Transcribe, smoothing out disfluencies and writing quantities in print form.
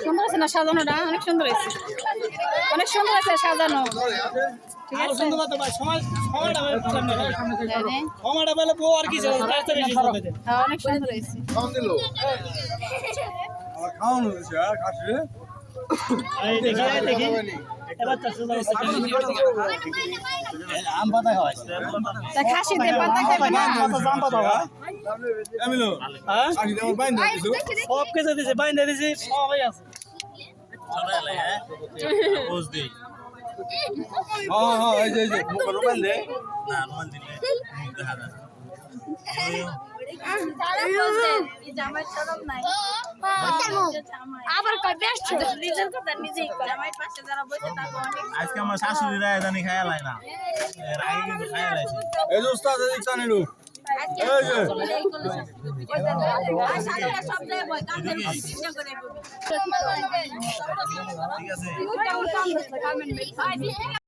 সুন্দর আছে না সাজানোটা? অনেক সুন্দর আছে, অনেক সুন্দর আছে সাজানো। ঠিক আছে, অনেক সুন্দর হয়েছে। খাসি দিয়ে পাতা খাবে না, সব কিছু দিছে, বাইন্দা দিছে, সবাই আছে। আজকে আমার শাশুড়িরা জানি খায়ালাই না, এর আগে কিন্তু খায়ালাইছে। এই যে উস্তাদ এই চানেরু এই যে ঠিক আছে।